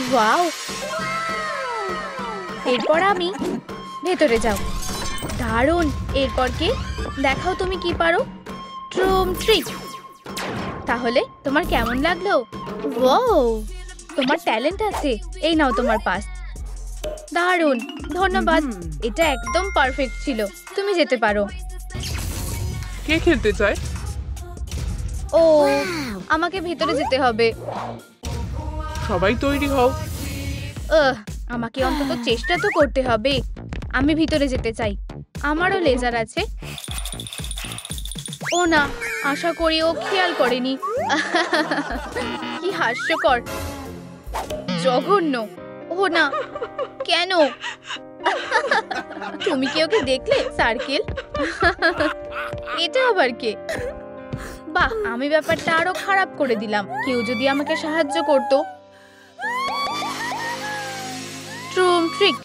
Wow, এরপর আমি ভেতরে যাও। দারুণ। এরপর কি? দেখাও তুমি কি পারো। ট্রুম ট্রিক। তাহলে তোমার কেমন লাগলো? ওয়াও, তোমার ট্যালেন্ট আছে। এই নাও তোমার পাস। দারুণ, ধন্যবাদ। এটা একদম পারফেক্ট ছিল। তুমি যেতে পারো। কে খেলতে চায়? ও, আমাকে ভেতরে যেতে হবে। সবাই তৈরি হও। আমাকে অন্তত চেষ্টা তো করতে হবে। আমি ভিতরে যেতে চাই। আমারও লেজার আছে। ও না, আশা করি ও খেয়াল করেনি। কি হাস্যকর, জঘন্য। ও না, কেন? তুমি কি ওকে দেখলে, সার্কেল? এটা আবার কে? বাহ, আমি ব্যাপারটা আরো খারাপ করে দিলাম। কেউ যদি আমাকে সাহায্য করতো। ট্রুম ট্রিক।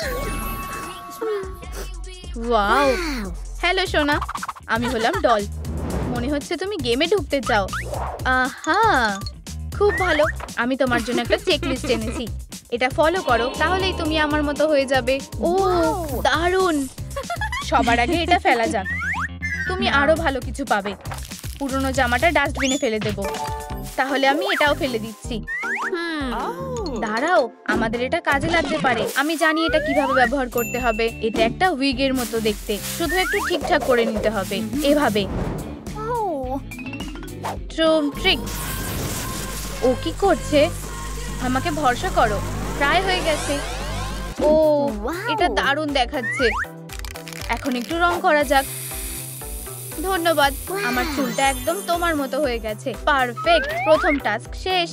ওয়াও, হ্যালো সোনা, আমি হলাম ডল। মনে হচ্ছে তুমি গেমে ঢুকতে চাও। আহা, খুব ভালো। আমি তোমার জন্য একটা চেকলিস্ট এনেছি। এটা ফলো করো, তাহলেই তুমি আমার মতো হয়ে যাবে। ও, দারুণ। সবার আগে এটা ফেলা যাক। তুমি আরো ভালো কিছু পাবে। পুরনো জামাটা ডাস্টবিনে ফেলে দেব। তাহলে আমি এটাও ফেলে দিচ্ছি। দাঁড়াও, আমাদের এটা কাজে লাগতে পারে। আমি জানি এটা কিভাবে ব্যবহার করতে হবে। এটা একটা উইগের মতো দেখতে, শুধু একটু ঠিকঠাক করে নিতে হবে। এভাবে। ট্রুম ট্রিক। ও কি করছে? আমাকে ভরসা করো, প্রায় হয়ে গেছে। ও, এটা দারুণ দেখাচ্ছে। এখন একটু রং করা যাক। ধন্যবাদ। আমার চুলটা একদম তোমার মতো হয়ে গেছে। পারফেক্ট। প্রথম টাস্ক শেষ।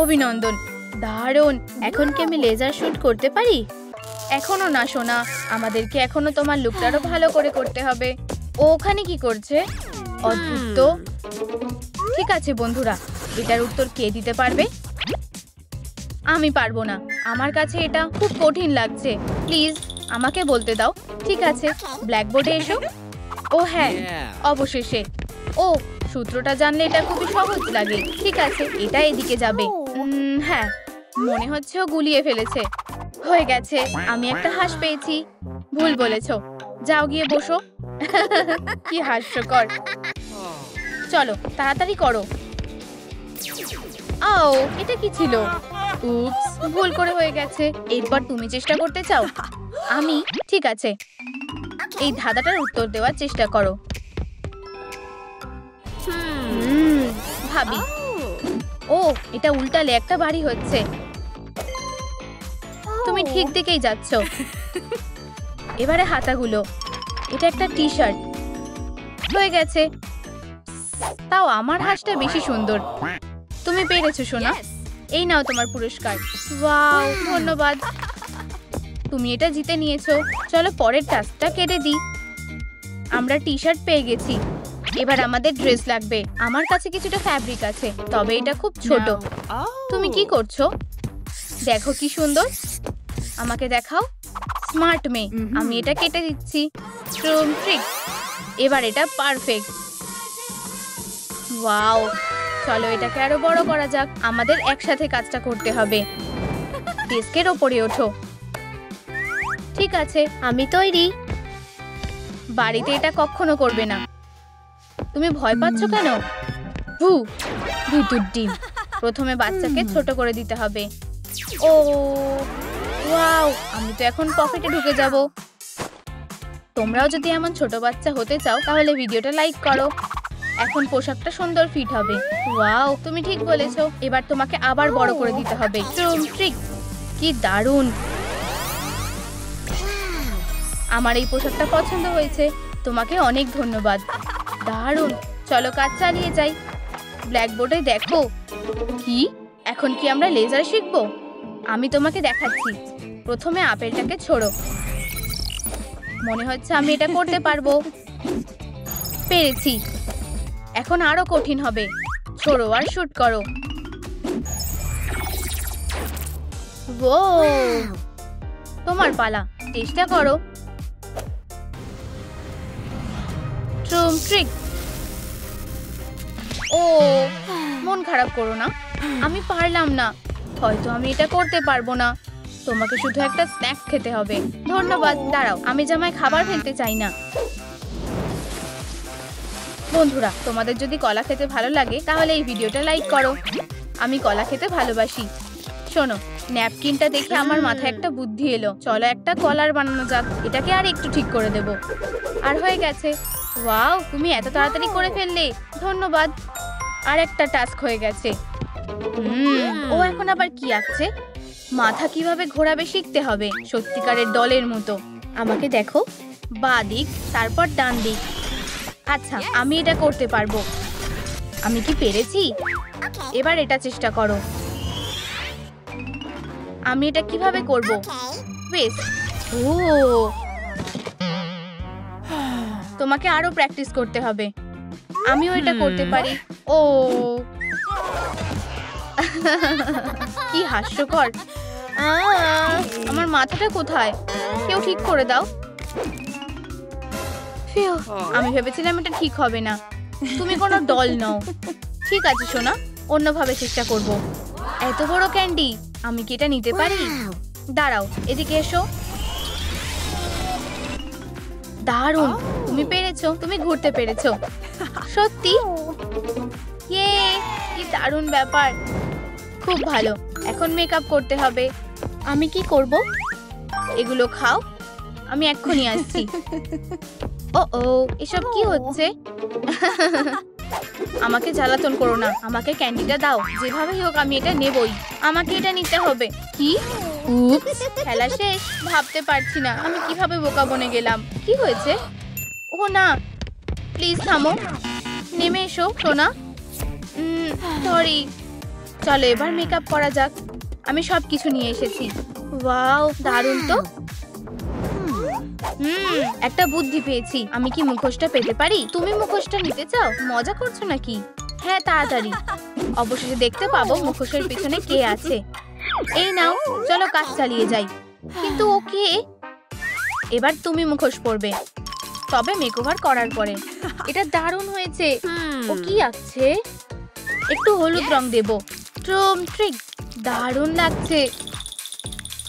অভিনন্দন। দারুণ। এখন কি আমি লেজার শুট করতে পারি? এখনো না সোনা, আমাদেরকে এখনো তোমার লুকটা আরো ভালো করে করতে হবে। ও ওখানে কি করছে? অদ্ভুত তো। ঠিক আছে বন্ধুরা, এটার উত্তর কে দিতে পারবে? আমি পারবো না। আমার কাছে এটা খুব কঠিন লাগছে। প্লিজ আমাকে বলতে দাও। ঠিক আছে, ব্ল্যাকবোর্ডে এসো। ও হ্যাঁ, অবশেষে। ও, সূত্রটা জানলে এটা খুবই সহজ লাগে। ঠিক আছে, এটা এদিকে যাবে। হ্যাঁ, মনে হচ্ছে ও গুলিয়ে ফেলেছে। হয়ে গেছে, আমি একটা হাঁস পেয়েছি। ভুল বলেছো। যাও গিয়ে বসো। কি হাস্যকর। চলো তাড়াতাড়ি করো। আও, এটা কি ছিল? উপস, ভুল করে হয়ে গেছে। এরপর তুমি চেষ্টা করতে চাও? আমি? ঠিক আছে, এই ধাঁধাটার উত্তর দেওয়ার চেষ্টা করো। ভাবি। ও, এটা উল্টালে একটা বাড়ি হচ্ছে। তুমি ঠিক দিকেই যাচ্ছ। এবারে হাতাগুলো। এটা একটা টি শার্ট। হয়ে গেছে। তাও আমার হাঁসটা বেশি সুন্দর। তুমি পেরেছো সোনা। এই নাও তোমার পুরস্কার। ওয়াও, ধন্যবাদ। তুমি এটা জিতে নিয়েছো। চলো পরের টাস্কটা কেটে দিই। আমরা টি শার্ট পেয়ে গেছি। এবার আমাদের ড্রেস লাগবে। আমার কাছে কিছুটা ফ্যাব্রিক আছে, তবে এটা খুব ছোট। তুমি কি করছো? দেখো কি সুন্দর। আমাকে দেখাও। স্মার্ট মেয়ে। আমি এটা কেটে দিচ্ছি। ট্রুম ট্রিক। এবার এটা পারফেক্ট। ওয়াও, চলো এটাকে আরো বড় করা যাক। আমাদের একসাথে কাজটা করতে হবে। ডেস্কের ওপরে ওঠো। ঠিক আছে, আমি তৈরি। বাড়িতে এটা কখনো করবে না। তুমি ভয় পাচ্ছ কেন? ভূতুর ডিম। প্রথমে বাচ্চাকে ছোট করে দিতে হবে। ও ওয়াও, আমি তো এখন পকেটে ঢুকে যাব। তোমরাও যদি এমন ছোট বাচ্চা হতে চাও, তাহলে ভিডিওটা লাইক করো। এখন পোশাকটা সুন্দর ফিট হবে। ওয়াও, তুমি ঠিক বলেছো। এবার তোমাকে আবার বড় করে দিতে হবে। ট্রুম ট্রিক। কি দারুণ। আমার এই পোশাকটা পছন্দ হয়েছে। তোমাকে অনেক ধন্যবাদ। দারুণ। চলো কাজ চালিয়ে যাই। ব্ল্যাকবোর্ডে দেখো। কি? এখন কি আমরা লেজার শিখবো? আমি তোমাকে দেখাচ্ছি। প্রথমে আপেলটাকে ছোড়ো। মনে হচ্ছে আমি এটা করতে পারবো। পেরেছি। এখন আরো কঠিন হবে। ছোড়ো আর শুট করো। ও, তোমার পালা। চেষ্টা করো। ট্রুম ট্রিক। ও, মন খারাপ করো না। আমি পারলাম না। হয়তো আমি এটা করতে পারবো না। তোমাকে শুধু একটা স্ন্যাক্স খেতে হবে। ধন্যবাদ। দাঁড়াও, আমি জামায় খাবার ফেলতে চাই না। বন্ধুরা, তোমাদের যদি কলা খেতে ভালো লাগে তাহলে এই ভিডিওটা লাইক করো। আমি কলা খেতে ভালোবাসি। শোনো, ন্যাপকিনটা দেখে আমার মাথায় একটা বুদ্ধি এলো। চলো একটা কলার বানানো যাক। এটাকে আর একটু ঠিক করে দেব। আর হয়ে গেছে। ওয়াও, তুমি এত তাড়াতাড়ি করে ফেললে, ধন্যবাদ। আর একটা টাস্ক হয়ে গেছে। ও এখন আবার কি আঁকছে? মাথা কিভাবে ঘোরাবে শিখতে হবে, সত্যিকারের ডলের মতো। আমাকে দেখো, বাঁ দিক, তারপর ডান দিক। আচ্ছা, আমি এটা করতে পারবো। আমি কি পেরেছি? এবার এটা চেষ্টা করো। আমি এটা কিভাবে করব? বেশ। ও, তোমাকে আরো প্র্যাকটিস করতে হবে। আমিও এটা করতে পারি। ও, কি হাস্যকর। আমার মাথাটা কোথায়? কেউ ঠিক করে দাও। ফিউ, আমি ভেবেছিলাম এটা ঠিক হবে না। তুমি কোনো ডল নও। ঠিক আছে সোনা, অন্যভাবে চেষ্টা করব। এত বড় ক্যান্ডি, আমি কি এটা নিতে পারি? দাঁড়াও, এদিকে এসো। দারুণ, তুমি পেরেছো। তুমি ঘুরতে পেরেছো। সত্যি? ইয়ে, কি দারুণ ব্যাপার। খুব ভালো। এখন মেকআপ করতে হবে। আমি কি করব? এগুলো খাও, আমি এক্ষুনি আসছি। ও, এসব কি হচ্ছে? আমাকে জ্বালাতন করো না, আমাকে ক্যান্ডিটা দাও। যেভাবেই হোক আমি এটা নেবই। আমাকে এটা নিতে হবে। কি? উপস, খেলা শেষ। ভাবতে পারছি না আমি কিভাবে বোকা বনে গেলাম। কি হয়েছে? ও না, প্লিজ থামো। নেমে এসো সোনা। সরি। চলো এবার মেকআপ করা যাক। আমি সবকিছু নিয়ে এসেছি। ওয়াও, দারুণ তো। একটা বুদ্ধি পেয়েছি। আমি কি মুখোশটা পেতে পারি? তুমি মুখোশটা নিতে চাও? মজা করছো নাকি? হ্যাঁ, তাড়াতাড়ি। অবশেষে দেখতে পাবো মুখোশের পিছনে কে আছে। এই নাও, চলো কাজ চালিয়ে যাই। কিন্তু ওকে, এবার তুমি মুখোশ পরবে, তবে মেকওভার করার পরে। এটা দারুণ হয়েছে। ও কি আঁকছে? একটু হলুদ রং দেব। ট্রুম ট্রিক, দারুণ লাগছে।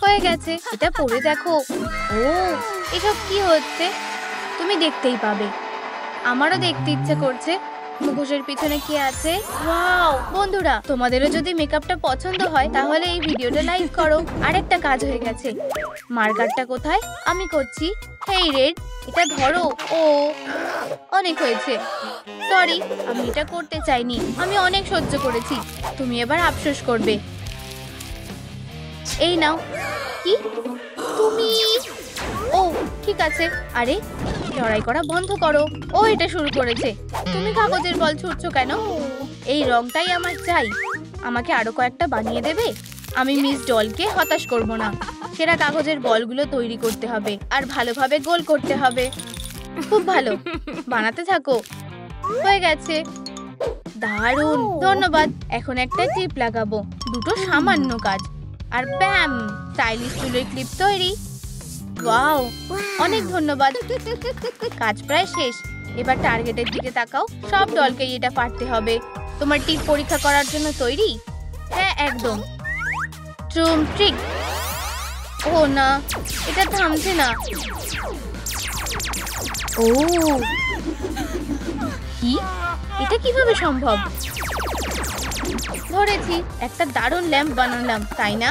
হয়ে গেছে। এটা পরে দেখো। ও, এসব কি হচ্ছে? তুমি দেখতেই পাবে। আমারও দেখতে ইচ্ছে করছে মুখোশের পিছনে কি আছে। ওয়াও, বন্ধুরা, তোমাদেরও যদি মেকআপটা পছন্দ হয় তাহলে এই ভিডিওটা লাইক করো। আরেকটা কাজ হয়ে গেছে। মার্কারটা কোথায়? আমি করছি। হেই রেড, এটা ধরো। ও, অনেক হয়েছে। সরি, আমি এটা করতে চাইনি। আমি অনেক সহ্য করেছি। তুমি এবার আফসোস করবে। এই নাও। কি? তুমি? ও, ঠিক আছে। আরে, লড়াই করা বন্ধ করো। ও এটা শুরু করেছে। তুমি কাগজের বল ছুটছো কেন? এই রংটাই আমার চাই। আমাকে আরো কয়েকটা বানিয়ে দেবে? আমি মিস ডলকে হতাশ করব না। সেরা কাগজের বলগুলো তৈরি করতে হবে আর ভালোভাবে গোল করতে হবে। খুব ভালো, বানাতে থাকো। হয়ে গেছে। দারুণ, ধন্যবাদ। এখন একটা টিপ লাগাবো। দুটো সামান্য কাজ আর ব্যাম, স্টাইলিশ চুলের ক্লিপ তৈরি। ওয়াও, অনেক ধন্যবাদ। কাজ প্রায় শেষ। এবার টার্গেটের দিকে তাকাও। সব ডলকেই এটা পারতে হবে। তোমার টিপ পরীক্ষা করার জন্য তৈরি? হ্যাঁ, একদম। ট্রুম ট্রিক। ও না, এটা থামছে না। ও, কি? এটা কিভাবে সম্ভব? ধরেছি। একটা দারুণ ল্যাম্প বানালাম, তাই না?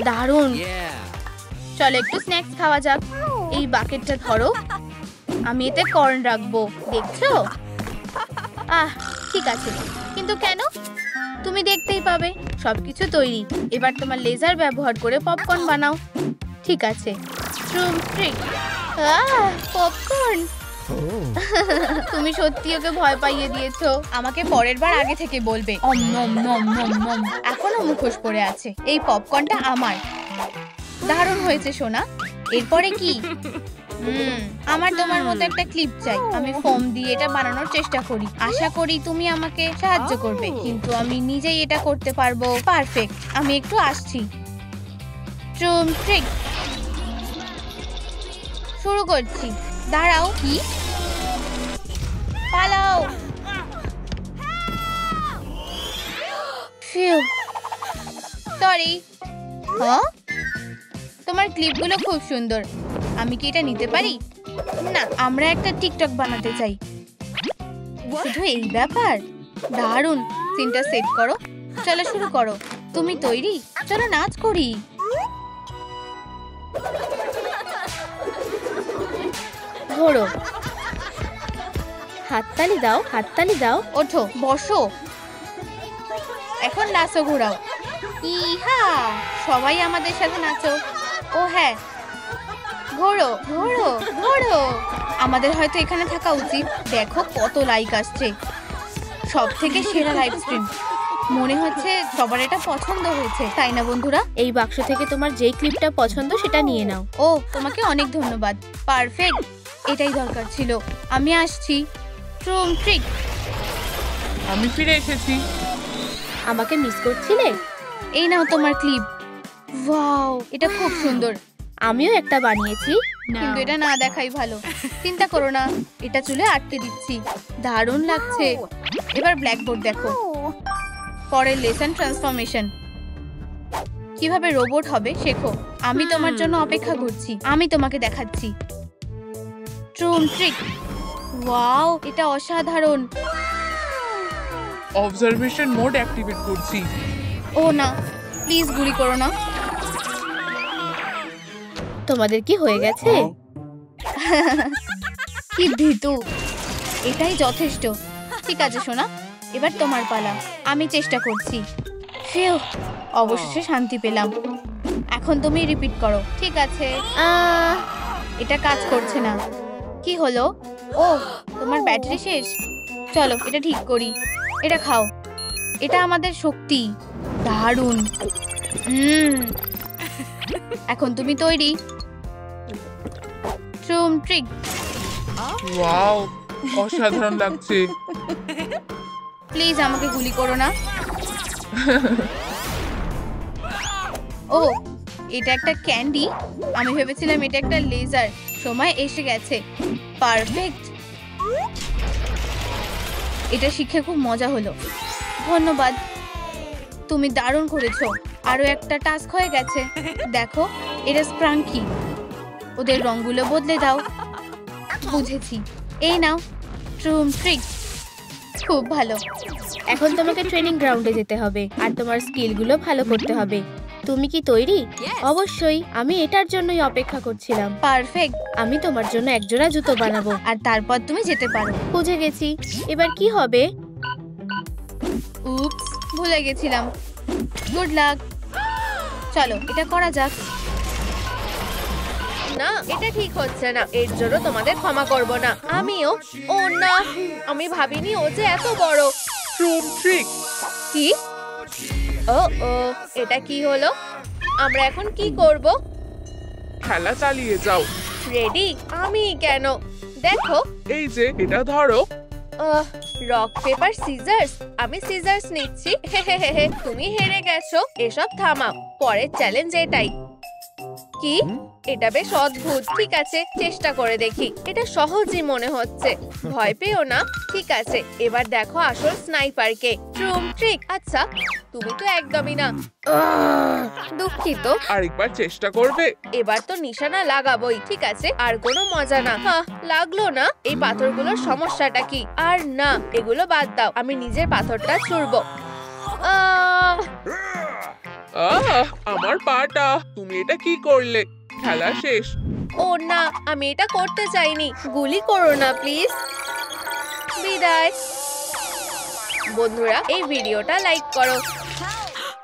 দারুণ। চলো একটু স্ন্যাক্স খাওয়া যাক। এই বাকেটটা ধরো। আমি এতে কর্ন রাখবো, দেখছো? ঠিক আছে। কিন্তু কেন? তুমি দেখতেই পাবে। সবকিছু তৈরি। এবার তোমার লেজার ব্যবহার করে পপকর্ন বানাও। ঠিক আছে। ট্রুম ট্রিক। পপকর্ন। তুমি সত্যি ওকে ভয় পাইয়ে দিয়েছো। আমাকে পরের বার আগে থেকে বলবে। এখনো মুখোশ পড়ে আছে। এই পপকর্নটা আমার। দারুণ হয়েছে সোনা। এরপরে কি? আমার তোমার মতো একটা ক্লিপ চাই। আমি ফোম দিয়ে এটা বানানোর চেষ্টা করি। আশা করি তুমি আমাকে সাহায্য করবে। কিন্তু আমি নিজেই এটা করতে পারবো। পারফেক্ট। আমি একটু আসছি। ট্রুম ট্রিক। শুরু করছি। দাঁড়াও। কি? পালাও। Few, sorry. হ্যাঁ, তোমার ক্লিপগুলো খুব সুন্দর। আমি কি এটা নিতে পারি? না, আমরা একটা টিকটক বানাতে চাই। শুধু এই ব্যাপার? দারুণ। সিনটা সেট করো। চলো শুরু করো। তুমি তৈরি? চলো নাচ করি। ঘোরো, হাততালি দাও, হাততালি দাও। ওঠো, বসো। এখন নাচো, ঘোরাও। ইহা, সবাই আমাদের সাথে নাচো। ও হ্যাঁ, ঘোরো ঘোরো ঘোরো। আমাদের হয়তো এখানে থাকা উচিত। দেখো কত লাইক আসছে। সব থেকে সেরা লাইভ স্ট্রিম। মনে হচ্ছে সবার এটা পছন্দ হয়েছে, তাই না বন্ধুরা? এই বাক্স থেকে তোমার যেই ক্লিপটা পছন্দ সেটা নিয়ে নাও। ও, তোমাকে অনেক ধন্যবাদ। পারফেক্ট, এটাই দরকার ছিল। আমি আসছি। ট্রুম ট্রিক। আমি ফিরে এসেছি। আমাকে মিস করছিলে? এই নাও তোমার ক্লিপ। ওয়াও, এটা খুব সুন্দর। আমিও একটা বানিয়েছি, কিন্তু এটা না দেখাই ভালো। চিন্তা করো না, এটা চুলে আটকে দিচ্ছি। দারুণ লাগছে। এবার ব্ল্যাকবোর্ড দেখো। পরের লেসন ট্রান্সফরমেশন। কিভাবে রোবট হবে শেখো। আমি তোমার জন্য অপেক্ষা করছি। আমি তোমাকে দেখাচ্ছি। ট্রুম ট্রিক। ওয়াও, এটা অসাধারণ। অবজারভেশন মোড অ্যাক্টিভেট করছি। ও না, প্লিজ গুলি করো না। তোমাদের কি হয়ে গেছে? কি ভীতু। এটাই যথেষ্ট। ঠিক আছে সোনা, এবার তোমার পালা। আমি চেষ্টা করছি। ফিউ, অবশেষে শান্তি পেলাম। এখন তুমি রিপিট করো। ঠিক আছে। এটা কাজ করছে না। কি হলো? ও, তোমার ব্যাটারি শেষ। চলো এটা ঠিক করি। এটা খাও। এটা আমাদের শক্তি। দারুণ। এখন তুমি তৈরি? ট্রুম ট্রিক। ওয়াও, অসাধারণ লাগছে। প্লিজ আমাকে গুলি করো না। ও, এটা একটা ক্যান্ডি। আমি ভেবেছিলাম এটা একটা লেজার। সময় এসে গেছে। পারফেক্ট। এটা শিখে খুব মজা হলো। ধন্যবাদ, তুমি দারুণ করেছো। আরো একটা টাস্ক হয়ে গেছে। দেখো, এটা স্প্রাঙ্কি। ওদের রংগুলো বদলে দাও। বুঝেছি। এই নাও ট্রুম ট্রিক। খুব ভালো। এখন তোমাকে ট্রেনিং গ্রাউন্ডে যেতে হবে আর তোমার স্কিলগুলো ভালো করতে হবে। তুমি কি তৈরি? অবশ্যই, আমি এটার জন্যই অপেক্ষা করছিলাম। পারফেক্ট। আমি তোমার জন্য একজোড়া জুতো বানাবো। আর তারপর তুমি যেতে পারো। বুঝে গেছি। এবার কি হবে? উপস, ভুলে গেছিলাম। Good luck. চলো এটা করা যাক। না, এটা ঠিক হচ্ছে না। এর জন্য তোমাদের ক্ষমা করব না। আমিও। ও না, আমি ভাবিনি ও যে এত বড়। ট্রুম ট্রিক। কি? ও ও, এটা কি হলো? আমরা এখন কি করব? খেলা চালিয়ে যাও। রেডি? আমি কেন? দেখো। এই যে এটা ধরো। Rock paper scissors. আমি সিজার্স নিচ্ছি। তুমি হেরে গেছো। এসব থামাও। পরের চ্যালেঞ্জ এটাই। কি? এটা বেশ অদ্ভুত। ঠিক আছে, চেষ্টা করে দেখি। এটা সহজই মনে হচ্ছে। ভয় পেও না। ঠিক আছে, এবার দেখো আসল স্নাইপারকে। ট্রুম ট্রিক। আচ্ছা, তুমি তো একদমই না। দুঃখিত। আরেকবার চেষ্টা করবে? এবার তো নিশানা লাগাবোই। ঠিক আছে, আর কোনো মজা না। লাগলো না। এই পাথরগুলোর সমস্যাটা কি? আর না, এগুলো বাদ দাও। আমি নিজের পাথরটা ছুড়বো। আমার পাটা। তুমি এটা কি করলে? খেলা শেষ। ও না, আমি এটা করতে চাইনি। গুলি করো না প্লিজ। বিদায়। বন্ধুরা, এই ভিডিওটা লাইক করো।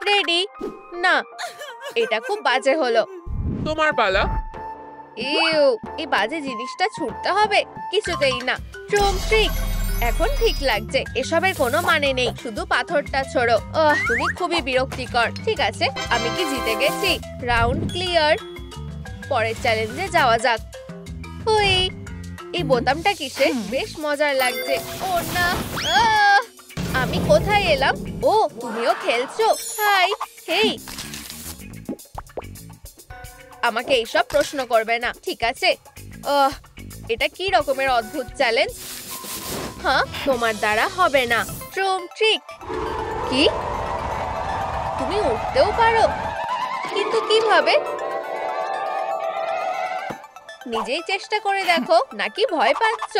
রেডি? না, এটা খুব বাজে হলো। তোমার পালা। ইউ, এই বাজে জিনিসটা ছুটতে হবে? কিছুতেই না। ট্রুম ট্রিক। এখন ঠিক লাগছে। এসবের কোনো মানে নেই। শুধু পাথরটা ছোড়ো। তুমি খুবই বিরক্তিকর। ঠিক আছে, আমি কি জিতে গেছি? Round clear. পরের চ্যালেঞ্জে যাওয়া যাক। ওই, এই বোতামটা কিসে? বেশ মজার লাগছে। ও না, আমি কোথায় এলাম? ও, তুমিও খেলছো? হাই। হেই, আমাকে এইসব প্রশ্ন করবে না। ঠিক আছে। এটা কি রকমের অদ্ভুত চ্যালেঞ্জ? তোমার দ্বারা হবে না। ট্রুম ট্রিক। কি? তুমি উঠতেও পারো, কিন্তু কিভাবে? নিজেই চেষ্টা করে দেখো, নাকি ভয় পাচ্ছ?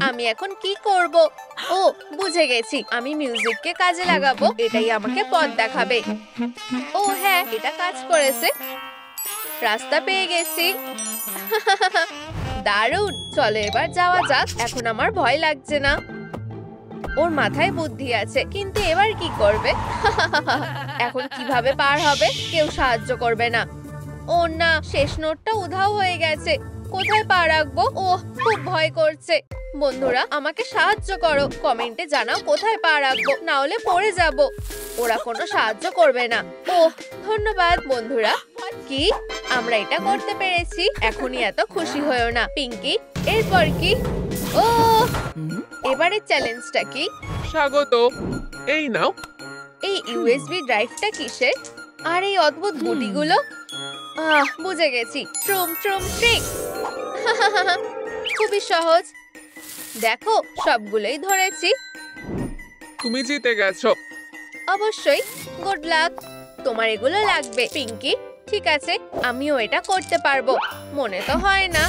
আমি এখন কি করব? ও, বুঝে গেছি, আমি মিউজিককে কাজে লাগাবো, এটাই আমাকে পথ দেখাবে। ও হ্যাঁ, এটা কাজ করেছে, রাস্তা পেয়ে গেছি। দারুণ, চলো এবার যাওয়া যাক, এখন আমার ভয় লাগছে না। ওর মাথায় বুদ্ধি আছে, কিন্তু এবার কি করবে? এখন কিভাবে পার হবে? কেউ সাহায্য করবে না। ও না, শেষ নোটটা উধাও হয়ে গেছে, কোথায় পা রাখবো? ওহ, খুব ভয় করছে। বন্ধুরা, আমাকে সাহায্য করো, কমেন্টে জানাও কোথায় পা রাখবো, না হলে পড়ে যাব। ওরা কোনো সাহায্য করবে না। ওহ, ধন্যবাদ বন্ধুরা। কি, আমরা এটা করতে পেরেছি? এখনই এত খুশি হয়েও না পিঙ্কি। এরপর কি? ও, এবারে চ্যালেঞ্জটা কি? স্বাগত, এই নাও। এই ইউএসবি ড্রাইভটা কিসের? আর এই অদ্ভুত গুটিগুলো? বুঝে গেছি, ট্রুম ট্রুম ট্রিক। খুবই সহজ, দেখো সবগুলোই ধরেছি। তুমি জিতে গেছো। অবশ্যই, গুড লাক। তোমার এগুলো লাগবে পিঙ্কি। ঠিক আছে, আমিও এটা করতে পারবো। মনে তো হয় না।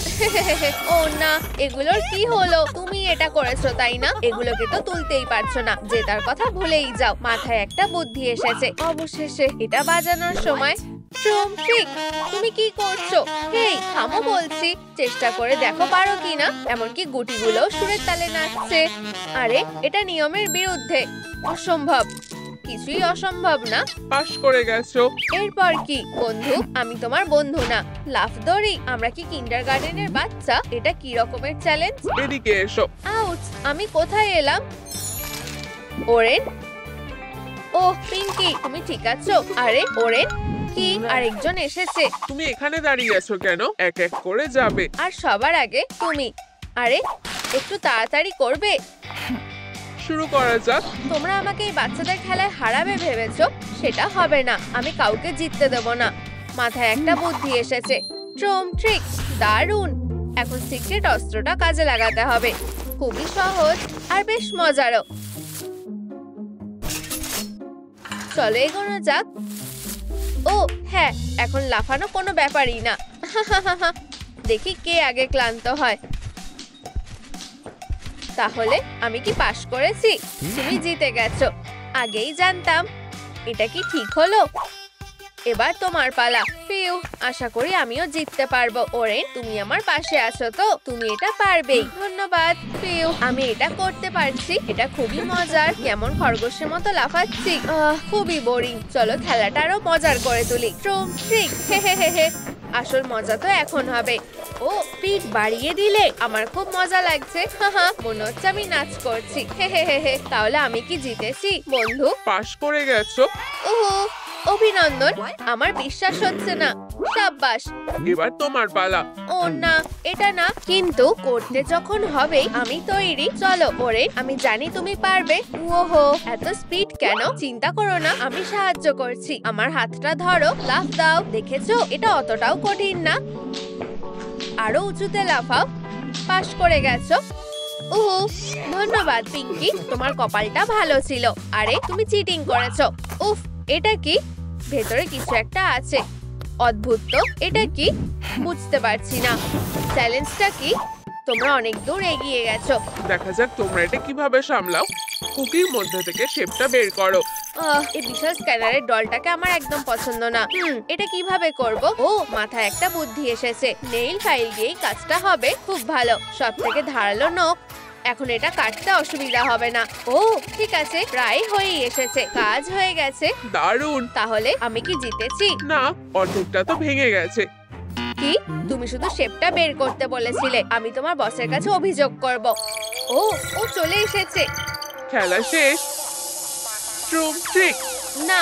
ও না, এগুলোর কি হলো? তুমি এটা করেছো তাই না? এগুলোকে তো তুলতেই পারছো না, জেতার কথা ভুলেই যাও। মাথায় একটা বুদ্ধি এসেছে, অবশেষে এটা বাজানোর সময়। ট্রুম ট্রিক, তুমি কি করছো? হেই, থামো বলছি। চেষ্টা করে দেখো পারো কিনা। এমনকি গুটিগুলো সুরের তালে নাচছে। আরে, এটা নিয়মের বিরুদ্ধে, অসম্ভব। কিছুই অসম্ভব না। পাশ করে গেছো। এরপর কি বন্ধু? আমি তোমার বন্ধু না। লাফ দড়ি? আমরা কি কিন্ডারগার্টেনের বাচ্চা? এটা কি রকমের চ্যালেঞ্জ? এদিকে এসো। আউচ, আমি কোথায় এলাম? ওরেন? ওহ পিঙ্কি, তুমি ঠিক আছো? আরে ওরেন, কি আরেকজন এসেছে? তুমি এখানে দাঁড়িয়ে আছো কেন? এক এক করে যাবে। আর সবার আগে তুমি। আরে, একটু তাড়াতাড়ি করবে? শুরু করা যাক। তোমরা আমাকে এই বাচ্চাদের খেলায় হারাবে ভেবেছো? সেটা হবে না, আমি কাউকে জিততে দেব না। মাথায় একটা বুদ্ধি এসেছে, ট্রুম ট্রিক। দারুণ, এখন সিক্রেট অস্ত্রটা কাজে লাগাতে হবে। খুবই সহজ আর বেশ মজারও। চলো এগোনো যাক। ও হ্যাঁ, এখন লাফানো কোনো ব্যাপারই না। দেখি কে আগে ক্লান্ত হয়। তাহলে আমি কি পাশ করেছি? তুমি জিতে গেছো, আগেই জানতাম। এটা কি ঠিক হলো? এবার তোমার পালা। ফিউ, আশা করি আমিও জিততে পারবো। ওরেন, তুমি আমার পাশে আছো তো? তুমি এটা পারবেই। ধন্যবাদ ফিউ, আমি এটা করতে পারছি। এটা খুবই মজার, কেমন খরগোশের মতো লাফাচ্ছি। খুবই বোরিং। চলো খেলাটা আরো মজার করে তুলি। ট্রুম ট্রিক। হে হে হে হে। আসল মজা তো এখন হবে। ও, স্পিড বাড়িয়ে দিলে? আমার খুব মজা লাগছে। মনে হচ্ছে আমি নাচ করছি। হে হে হে হে। তাহলে আমি কি জিতেছি বন্ধু? পাশ করে গেছো। ওহো, অভিনন্দন। আমার বিশ্বাস হচ্ছে না। সাব্বাস। এবার তোমার পালা। ও না, এটা না। কিন্তু করতে যখন হবে, আমি তৈরি। চলো ওরে, আমি জানি তুমি পারবে। ওহো, এত স্পিড কেন? চিন্তা করো না, আমি সাহায্য করছি। আমার হাতটা ধরো, লাফ দাও। দেখেছো, এটা অতটাও কঠিন না। আরো উঁচুতে লাফাও। পাশ করে গেছো। ওহো, ধন্যবাদ পিঙ্কি, তোমার কপালটা ভালো ছিল। আরে, তুমি চিটিং করেছো। উফ, এটা কি? ভেতরে কিছু একটা আছে। অদ্ভুত তো। এটা কি? বুঝতে পারছি না। চ্যালেঞ্জটা কি? তোমরা অনেক দূর এগিয়ে গেছো। দেখা যাক তোমরা এটা কিভাবে সামলাও। কুকির মধ্যে থেকে শেপটা বের করো। এই বিশাল স্ক্যানারের ডলটাকে আমার একদম পছন্দ না। এটা কিভাবে করব? ও, মাথায় একটা বুদ্ধি এসেছে। নেইল ফাইল দিয়েই কাজটা হবে। খুব ভালো, সব থেকে ধারালো নখ। এখন এটা কাটতে অসুবিধা হবে না। ও ঠিক আছে, প্রায় হয়েই এসেছে। কাজ হয়ে গেছে। দারুণ। তাহলে আমি কি জিতেছি? না, অর্ধেকটা তো ভেঙে গেছে। কি? তুমি শুধু শেপটা বের করতে বলেছিলে। আমি তোমার বসের কাছে অভিযোগ করব। ও, ও চলে এসেছে। খেলা শেষ। ট্রুম ট্রিক। না।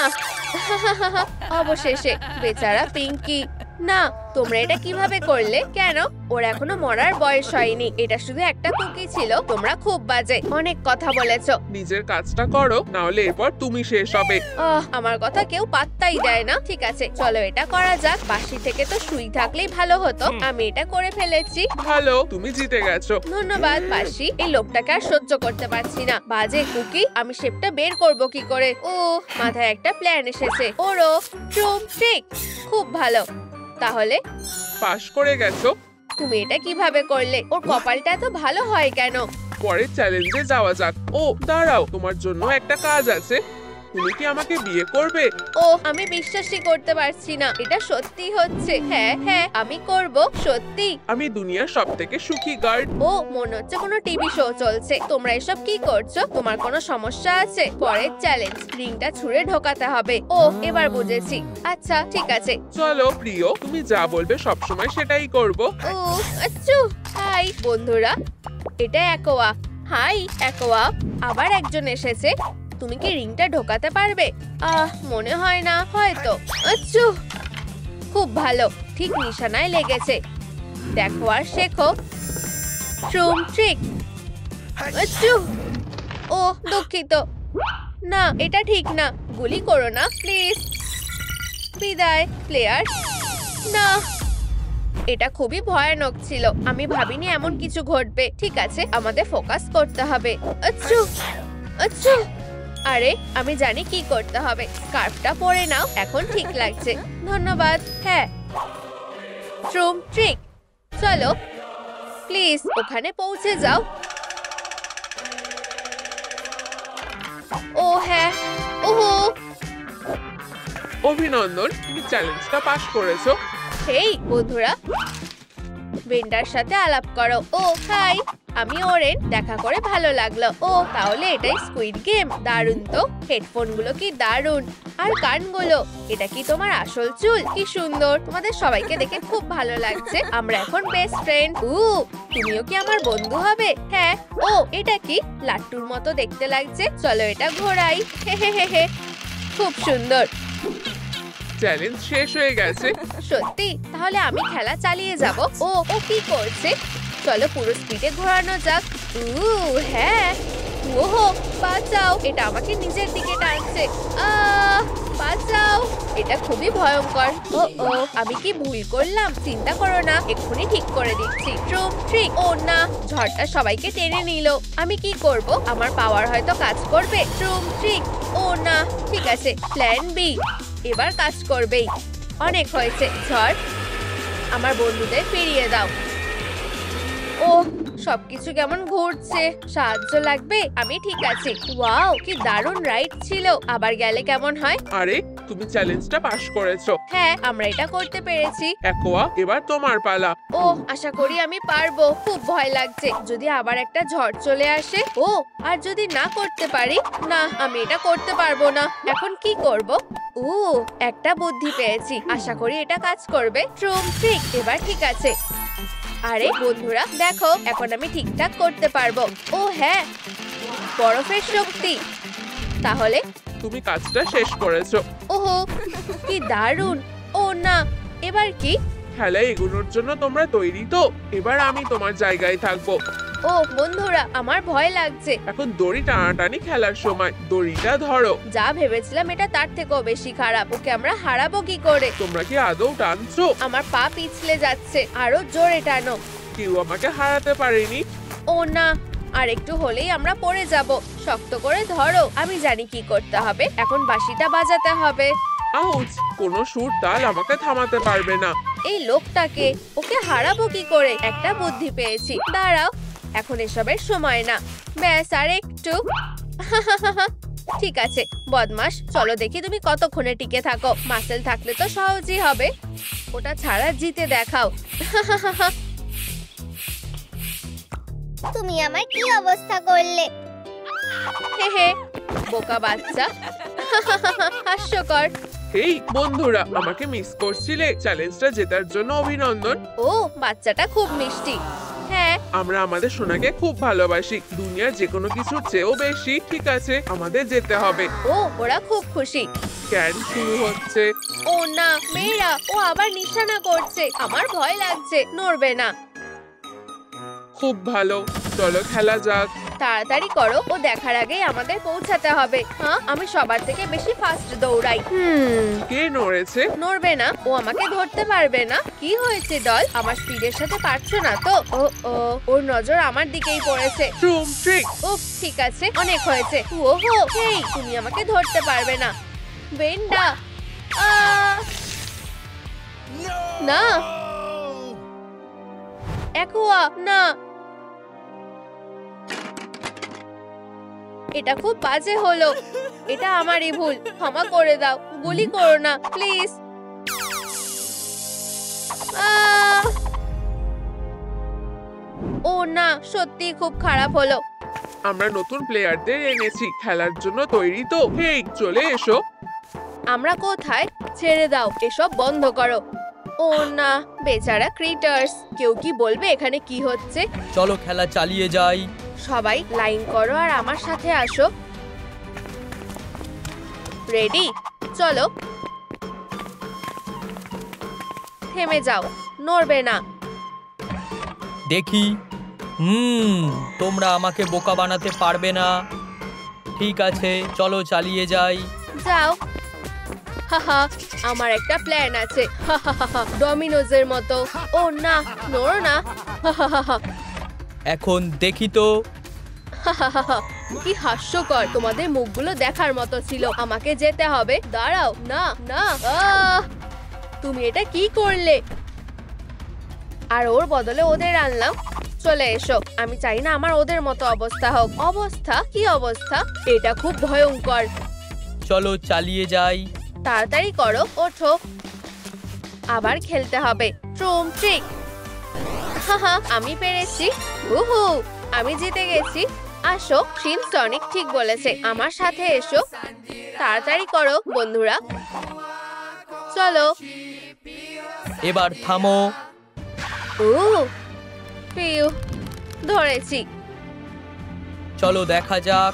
অবশেষে বেচারা পিঙ্কি। না, তোমরা এটা কিভাবে করলে? কেন? ওর এখনো মরার বয়স হয়নি। এটা শুধু একটা কুকি ছিল। তোমরা খুব বাজে, অনেক কথা বলেছো। নিজের কাজটা করো, না হলে এরপর তুমি শেষ হবে। আমার কথা কেউ পাত্তাই দেয় না। ঠিক আছে, চলো এটা করা যাক। বাঁশি থেকে তো সুই থাকলেই ভালো হতো। আমি এটা করে ফেলেছি। ভালো, তুমি জিতে গেছো। ধন্যবাদ বাঁশি। এই লোকটাকে আর সহ্য করতে পারছি না। বাজে কুকি, আমি শেপটা বের করব কি করে? ও, মাথায় একটা প্ল্যান এসেছে। ওরো ট্রুম ট্রিক, খুব ভালো। তাহলে পাশ করে গেছো। তুমি এটা কিভাবে করলে? ওর কপালটা এত ভালো হয় কেন? পরের চ্যালেঞ্জে যাওয়া যাক। ও দাঁড়াও, তোমার জন্য একটা কাজ আছে। তুমি কি আমাকে বিয়ে করবে? ও, আমি বিশ্বাসই করতে পারছি না। এটা সত্যি হচ্ছে। হ্যাঁ হ্যাঁ, আমি করব, সত্যি। আমি দুনিয়ার সবথেকে সুখী গার্ড। ও, মনে হচ্ছে কোনো টিভি শো চলছে। তোমরা এসব কি করছো? তোমার কোনো সমস্যা আছে? পরের চ্যালেঞ্জ, রিংটা ছুঁড়ে ঢোকাতে হবে। ও, এবার বুঝেছি। আচ্ছা ঠিক আছে। চলো প্রিয়, তুমি যা বলবে সবসময় সেটাই করব। ও আচ্ছু। হাই বন্ধুরা, এটা একোয়া। High aqua. আবার একজন এসেছে। তুমি কি রিংটা ঢোকাতে পারবে? মনে হয় না, হয়তো। আচ্ছু, খুব ভালো, ঠিক নিশানায় লেগেছে। দেখো আর শেখো। ট্রুম ট্রিক। আচ্ছু। ও দুঃখিত। না, এটা ঠিক না। গুলি করো না প্লিজ। বিদায় প্লেয়ার। না, এটা খুবই ভয়ানক ছিল। আমি ভাবিনি এমন কিছু ঘটবে। ঠিক আছে, আমাদের ফোকাস করতে হবে। আচ্ছু আচ্ছু। আরে, আমি জানি কি করতে হবে। স্কার্ফটা পরে নাও, এখন ঠিক লাগছে। ধন্যবাদ। হ্যাঁ, ট্রুম ট্রিক। চলো প্লিজ, ওখানে পৌঁছে যাও। ও হ্যাঁ, ওহো। অভিনন্দন, তুমি চ্যালেঞ্জটা পাশ করেছো। হেই বন্ধুরা, ভেন্ডার সাথে আলাপ করো। ও হাই, আমি ওরেন। দেখা করে ভালো লাগলো। ও, তাহলে এটাই স্কুইড গেম। দারুণ তো। হেডফোন গুলো কি দারুণ, আর কানগুলো। এটা কি তোমার আসল চুল? কি সুন্দর। তোমাদের সবাইকে দেখে খুব ভালো লাগছে। আমরা এখন বেস্ট ফ্রেন্ড। তুমিও কি আমার বন্ধু হবে? হ্যাঁ। ও, এটা কি লাট্টুর মতো দেখতে লাগছে। চলো এটা ঘোরাই। হে হে হে হে, খুব সুন্দর। চ্যালেঞ্জ শেষ হয়ে গেছে। সত্যি? তাহলে আমি খেলা চালিয়ে যাব। ও ও কি করছে? চলো পুরো স্পিডে ঘোরানো যাক। হ্যাঁ। ওহো, বাঁচাও। এটা আমাকে নিজের দিকে টানছে। বাঁচাও। এটা খুবই ভয়ঙ্কর। ও ও, আমি কি ভুল করলাম? চিন্তা করো না, এক্ষুনি ঠিক করে দিচ্ছি। ট্রুম ট্রিক। ও না, ঝড়টা সবাইকে টেনে নিল। আমি কি করব? আমার পাওয়ার হয়তো কাজ করবে। ট্রুম ট্রিক। ও না, ঠিক আছে, প্ল্যান বি এবার কাজ করবেই। অনেক হয়েছে ঝড়, আমার বন্ধুদের ফিরিয়ে দাও। ও, সবকিছু কেমন ঘুরছে। সাহায্য লাগবে? আমি ঠিক আছি। ওয়াও, কি দারুণ রাইড ছিল। আবার গেলে কেমন হয়? আরে, তুমি চ্যালেঞ্জটা পাশ করেছো। হ্যাঁ, আমরা এটা করতে পেরেছি। একোয়া, এবার তোমার পালা। ও, আশা করি আমি পারবো। খুব ভয় লাগছে। যদি আবার একটা ঝড় চলে আসে। ও, আর যদি না করতে পারি? না, আমি এটা করতে পারবো না। এখন কি করব? একটা বুদ্ধি পেয়েছি। আশা করি এটা কাজ করবে। ট্রুম ট্রিক। এবার ঠিক আছে। আরে বন্ধুরা দেখো, এখন আমি ঠিকঠাক করতে পারবো। ও হ্যাঁ, বরফের শক্তি। তাহলে তুমি কাজটা শেষ করেছো। ওহো, কি দারুণ। ও না, এবার কি? খেলায় এগোনোর জন্য তোমরা তৈরি তো? এবার আমি তোমার জায়গায় থাকবো। ও বন্ধুরা, আমার ভয় লাগছে। এখন দড়ি টানাটানি খেলার সময়। দড়িটা ধরো। যা ভেবেছিলাম এটা তার থেকেও বেশি খারাপ। ওকে আমরা হারাবো কি করে? তোমরা কি আদৌ টানছো? আমার পা পিছলে যাচ্ছে। আরো জোরে টানো। কেউ আমাকে হারাতে পারেনি। ও না, আর একটু হলেই আমরা পড়ে যাব। শক্ত করে ধরো। আমি জানি কি করতে হবে। এখন বাঁশিটা বাজাতে হবে। আউচ! কোনো সুর তাল আমাকে থামাতে পারবে না। এই লোকটাকে, ওকে হারাবো কি করে? একটা বুদ্ধি পেয়েছি, দাঁড়াও। এখন এসবের সময় না। ব্যাস, আর একটু। ঠিক আছে বদমাস, চলো দেখি তুমি কতক্ষণে টিকে থাকো। মাসেল থাকলে তো সহজই হবে। ওটা ছাড়া জিতে দেখাও। তুমি আমার কি অবস্থা করলে? হে হে, বোকা বাচ্চা। হাস্যকর। এই বন্ধুরা, আমাকে মিস করছিলে? চ্যালেঞ্জটা জেতার জন্য অভিনন্দন। ও, বাচ্চাটা খুব মিষ্টি। হ্যাঁ, আমরা আমাদের সোনাকে খুব ভালোবাসি, দুনিয়ার যে কোনো কিছুর চেয়েও বেশি। ঠিক আছে, আমাদের যেতে হবে। ও ওরা খুব খুশি। ক্যান শুরু হচ্ছে। ও না, মেয়েরা, ও আবার নিশানা করছে। আমার ভয় লাগছে, নড়বে না। খুব ভালো, চলো খেলা যাক। তাড়াতাড়ি করো, ও দেখার আগেই আমাদের পৌঁছাতে হবে। হ্যাঁ, আমি সবার থেকে বেশি ফাস্ট দৌড়াই। কে নড়েছে? নড়বে না, ও আমাকে ধরতে পারবে না। কি হয়েছে ডল? আমার স্পিডের সাথে পারছো না তো? ও ও, ওর নজর আমার দিকেই পড়েছে। ট্রুম ট্রিক। উফ, ঠিক আছে, অনেক হয়েছে। ওহো, হেই, তুমি আমাকে ধরতে পারবে না। বেন্ডা, না, অ্যাকুয়া, না। এটা খুব বাজে হলো। এটা আমারই ভুল, ক্ষমা করে দাও। গুলি করো না প্লিজ। ও না, সত্যি খুব খারাপ হলো। আমরা নতুন প্লেয়ারদের এনেছি, খেলার জন্য তৈরি তো? হেই, চলে এসো। আমরা কোথায়? ছেড়ে দাও, এসব বন্ধ করো। ও না, বেচারা ক্রিটার্স। কেউ কি বলবে এখানে কি হচ্ছে? চলো খেলা চালিয়ে যাই। সবাই লাইন করো আর আমার সাথে আসো। রেডি? চলো। থেমে যাও, নড়বে না। দেখি। তোমরা আমাকে বোকা বানাতে পারবে না। ঠিক আছে, চলো চালিয়ে যাই। যাও। হাহা, আমার একটা প্ল্যান আছে। ডমিনোজের মতো। ও না, নড়ো না। এখন দেখি তো। কি হাস্যকর, তোমাদের মুখগুলো দেখার মতো ছিল। আমাকে যেতে হবে। দাঁড়াও, না না, তুমি এটা কি করলে? আর ওর বদলে ওদের আনলাম। চলে এসো, আমি চাই না আমার ওদের মতো অবস্থা হোক। অবস্থা? কি অবস্থা? এটা খুব ভয়ঙ্কর। চলো চালিয়ে যাই। তাড়াতাড়ি করো, ওঠো। আবার খেলতে হবে। ট্রুম ট্রিক। হাহা, আমি পেরেছি। উহু, আমি জিতে গেছি। আসো, সিনসনিক ঠিক বলেছে, আমার সাথে এসো। তাড়াতাড়ি করো বন্ধুরা, চলো। এবার থামো। ও পিউ, ধরেছি। চলো দেখা যাক।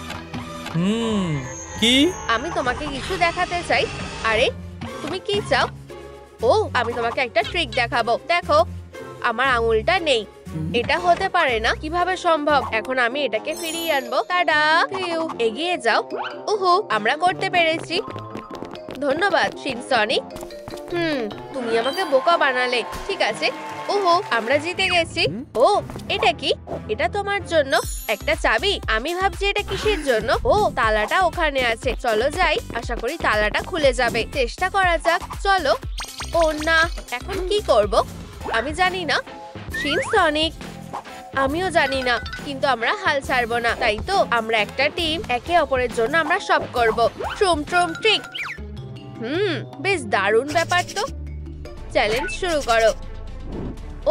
কি? আমি তোমাকে কিছু দেখাতে চাই। আরে, তুমি কি চাও? ও, আমি তোমাকে একটা ট্রিক দেখাবো। দেখো, আমার আঙুলটা নেই। এটা হতে পারে না, কিভাবে সম্ভব? এখন আমি এটাকে ফিরিয়ে আনবো। টাডা! পিউ, এগিয়ে যাও। ওহো, আমরা করতে পেরেছি। ধন্যবাদ সিনসনিক। তুমি আমাকে বোকা বানালে। ঠিক আছে। ওহো, আমরা জিতে গেছি। ও, এটা কি? এটা তোমার জন্য একটা চাবি। আমি ভাবছি এটা কিসের জন্য। ও, তালাটা ওখানে আছে। চলো যাই, আশা করি তালাটা খুলে যাবে। চেষ্টা করা যাক, চলো। ও না, এখন কি করব আমি জানি না। সিনসনিক, আমিও জানি না, কিন্তু আমরা হাল ছাড়বো না। তাই তো আমরা একটা টিম, একে অপরের জন্য আমরা সব করব। ট্রুম ট্রুম ট্রিক। বেশ দারুণ ব্যাপার তো। চ্যালেঞ্জ শুরু করো।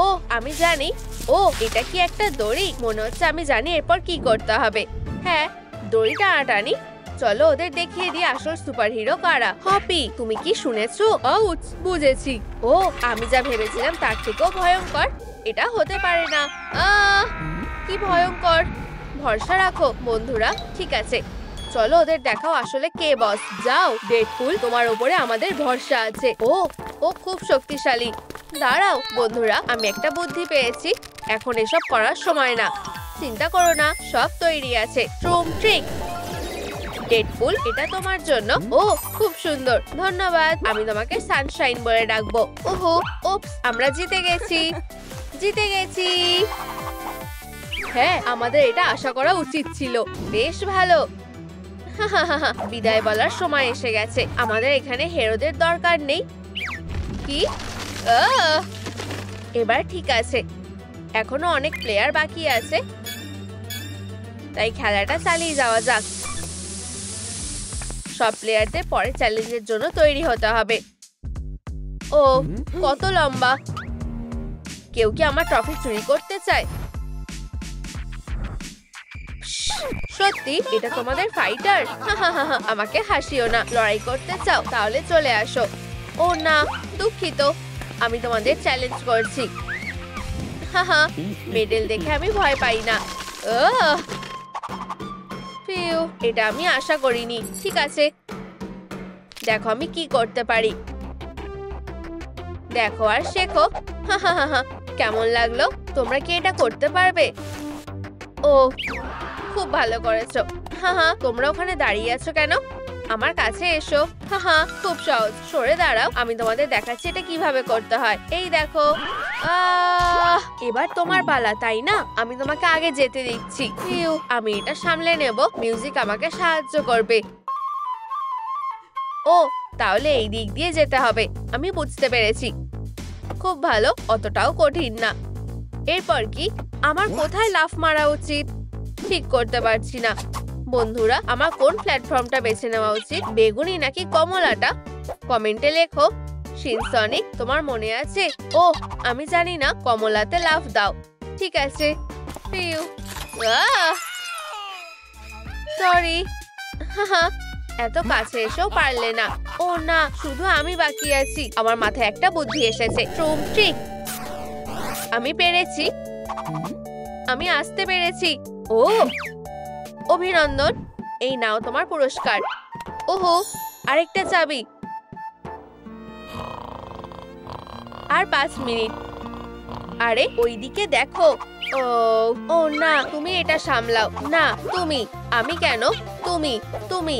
ও, আমি জানি। ও, এটা কি একটা দড়ি? মনে হচ্ছে আমি জানি এরপর কি করতে হবে। হ্যাঁ, দড়ি টানাটানি। চলো ওদের দেখিয়ে দিই আসল সুপারহিরো কারা। হপি, তুমি কি শুনেছো? আউচ, বুঝেছি। ও, আমি যা ভেবেছিলাম তার থেকেও ভয়ঙ্কর। এটা হতে পারে না। কি ভয়ঙ্কর। ভরসা রাখো বন্ধুরা। ঠিক আছে, চলো ওদের দেখাও আসলে কে বস। যাও ডেডপুল, তোমার উপরে আমাদের ভরসা আছে। ও খুব শক্তিশালী। দাঁড়াও বন্ধুরা, আমি একটা বুদ্ধি পেয়েছি। এখন এসব করার সময় না। চিন্তা করো না, সব তৈরি আছে। ট্রুম ট্রিক। ডেডপুল, এটা তোমার জন্য। ও, খুব সুন্দর, ধন্যবাদ। আমি তোমাকে সানশাইন বলে ডাকবো। ওহো, উপস, আমরা জিতে গেছি। জিতে গেছি। হ্যাঁ, আমাদের এটা আশা করা উচিত ছিল। বেশ ভালো। বিদায় বলার সময় এসে গেছে। আমাদের এখানে হিরোদের দরকার নেই। কি? এবার ঠিক আছে। এখনো অনেক প্লেয়ার বাকি আছে, তাই খেলাটা চালিয়ে যাওয়া যাক। সব প্লেয়ারদের পরে চ্যালেঞ্জের জন্য তৈরি হতে হবে। ও, কত লম্বা। কেউ কি আমার ট্রফি চুরি করতে চায়? সত্যি এটা তোমাদের ফাইটার? আমাকে হাসিও না। লড়াই করতে চাও? তাহলে চলে আসো। ও না, দুঃখিত, আমি তোমাদের চ্যালেঞ্জ করছি। হাহা, মেডেল দেখে আমি ভয় পাই না। ফিউ, এটা আমি আশা করিনি। ঠিক আছে, দেখো আমি কি করতে পারি। দেখো আর শেখো। হাহা, কেমন লাগলো? তোমরা কি এটা করতে পারবে? ও, খুব ভালো করেছো। হাহা, তোমরা ওখানে দাঁড়িয়ে আছো কেন? আমার কাছে এসো। হাহা, খুব সহজ। সরে দাঁড়াও, আমি তোমাদের দেখাচ্ছি এটা কিভাবে করতে হয়। এই দেখো। এবার তোমার পালা, তাই না? আমি তোমাকে আগে যেতে দিচ্ছি। ফিউ, আমি এটা সামলে নেব। মিউজিক আমাকে সাহায্য করবে। ও, তাহলে এই দিক দিয়ে যেতে হবে। আমি বুঝতে পেরেছি। খুব ভালো, অতটাও কঠিন না। এরপর কি? আমার কোথায় লাফ মারা উচিত? ঠিক করতে পারছি না। বন্ধুরা, আমার কোন প্ল্যাটফর্মটা বেছে নেওয়া উচিত, বেগুনি নাকি কমলাটা? কমেন্টে লেখো। শিনসনিক, তোমার মনে আছে? ও, আমি জানি না। কমলাতে লাফ দাও। ঠিক আছে। সরি। এত কাছে এসেও পারলে না। ও না, শুধু আমি বাকি আছি। আমার মাথায় একটা বুদ্ধি এসেছে। ট্রুম ট্রিক। আমি পেরেছি। আমি আসতে পেরেছি। ও, অভিনন্দন। এই নাও তোমার পুরস্কার। ওহো, আরেকটা চাবি। আর 5 মিনিট। আরে ওইদিকে দেখো। ও না, তুমি এটা সামলাও। না, তুমি। আমি কেন? তুমি।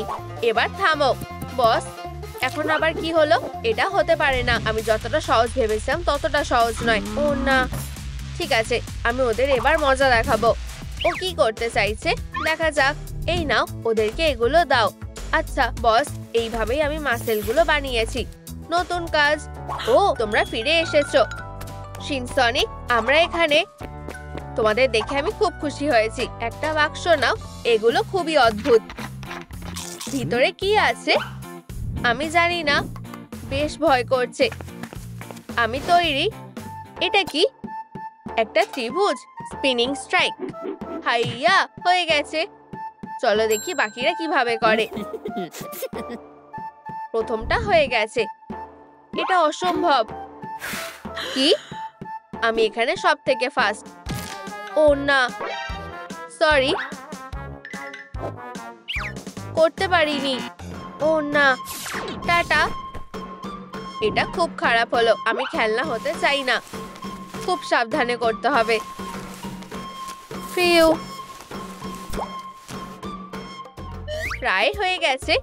এবার থামো। বস, এখন আবার কি হলো? এটা হতে পারে না। আমি যতটা সহজ ভেবেছিলাম ততটা সহজ নয়। ও না, ঠিক আছে, আমি ওদের এবার মজা দেখাবো। ও কি করতে চাইছে দেখা যাক। এই নাও, ওদেরকে এগুলো দাও। আচ্ছা বস, এইভাবেই আমি মাসেলগুলো বানিয়েছি। নতুন কাজ। ও, তোমরা ফিরে এসেছো। শিনসনিক, আমরা এখানে। তোমাদের দেখে আমি খুব খুশি হয়েছি। একটা বাক্স নাও। এগুলো খুবই অদ্ভুত। ভিতরে কি আছে আমি জানি না। বেশ ভয় করছে। আমি তৈরি। এটা কি? একটা ত্রিভুজ। Spinning strike. হাইয়া, হয়ে গেছে। চলো দেখি বাকিরা কিভাবে করে। প্রথমটা হয়ে গেছে। এটা অসম্ভব। কি? আমি এখানে সব থেকে ফার্স্ট। ও না, সরি, করতে পারিনি। ও না, টাটা। এটা খুব খারাপ হলো। আমি খেলনা হতে চাই না। খুব সাবধানে করতে হবে। ফিউ, প্রায় হয়ে গেছে।